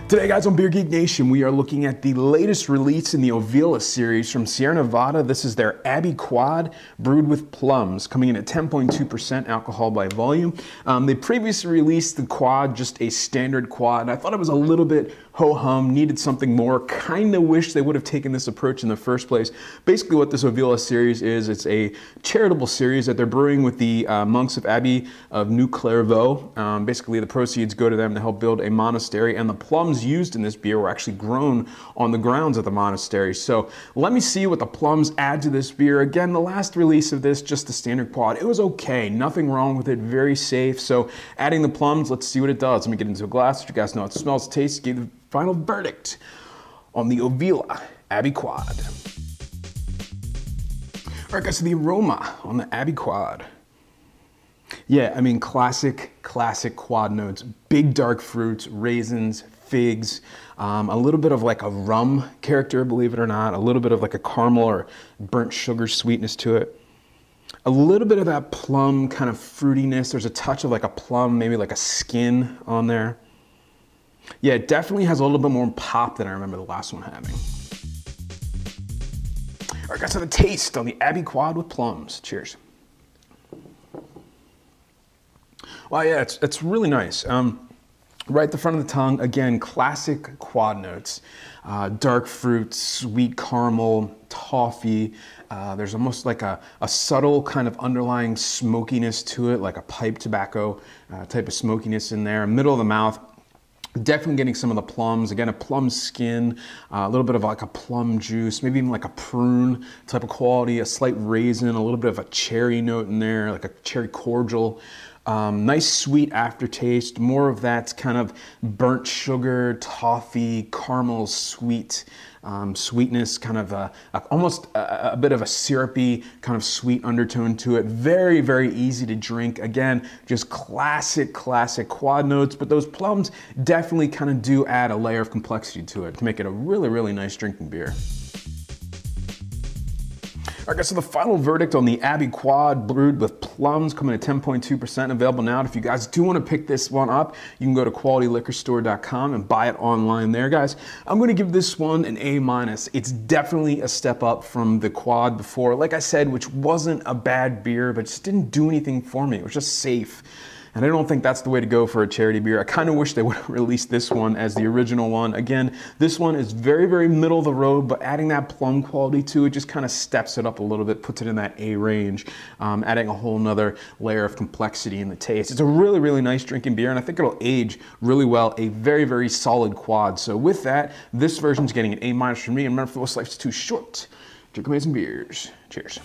Today, guys, on Beer Geek Nation, we are looking at the latest release in the Ovila series from Sierra Nevada. This is their Abbey Quad, brewed with plums, coming in at 10.2% alcohol by volume. They previously released the Quad, just a standard Quad, and I thought it was a little bit ho-hum, needed something more. Kind of wish they would have taken this approach in the first place. Basically, what this Ovila series is, it's a charitable series that they're brewing with the monks of Abbey of New Clairvaux. Basically, the proceeds go to them to help build a monastery, and the plums used in this beer were actually grown on the grounds of the monastery. So let me see what the plums add to this beer. Again, the last release of this, just the standard Quad, it was okay. Nothing wrong with it, very safe. So adding the plums, let's see what it does. Let me get into a glass, let you guys know how it smells, tastes, give the final verdict on the Ovila Abbey Quad. All right, guys, so the aroma on the Abbey Quad. Yeah, I mean, classic Quad notes. Big dark fruits, raisins, figs, a little bit of like a rum character, believe it or not, a little bit of like a caramel or burnt sugar sweetness to it. A little bit of that plum kind of fruitiness. There's a touch of like a plum, maybe like a skin on there. Yeah, it definitely has a little bit more pop than I remember the last one having. All right, guys, so the taste on the Abbey Quad with plums. Cheers. Well, yeah, it's really nice. Right at the front of the tongue, again, classic Quad notes. Dark fruit, sweet caramel, toffee. There's almost like a subtle kind of underlying smokiness to it, like a pipe tobacco type of smokiness in there. Middle of the mouth, definitely getting some of the plums. Again, a plum skin, a little bit of like a plum juice, maybe even like a prune type of quality, a slight raisin, a little bit of a cherry note in there, like a cherry cordial. Nice sweet aftertaste, more of that kind of burnt sugar, toffee, caramel sweet sweetness, kind of almost a bit of a syrupy kind of sweet undertone to it. Very, very easy to drink. Again, just classic Quad notes, but those plums definitely kind of do add a layer of complexity to it to make it a really, really nice drinking beer. All right, guys, so the final verdict on the Abbey Quad, brewed with plums, coming at 10.2%, available now. If you guys do want to pick this one up, you can go to qualityliquorstore.com and buy it online there, guys. I'm going to give this one an A-. It's definitely a step up from the Quad before, like I said, which wasn't a bad beer, but just didn't do anything for me. It was just safe. And I don't think that's the way to go for a charity beer. I kind of wish they would have released this one as the original one. Again, this one is very, very middle of the road, but adding that plum quality to it just kind of steps it up a little bit, puts it in that A range, adding a whole nother layer of complexity in the taste. It's a really, really nice drinking beer, and I think it'll age really well. A very, very solid Quad. So with that, this version's getting an A- from me, and remember, for this life's too short. Drink amazing beers. Cheers.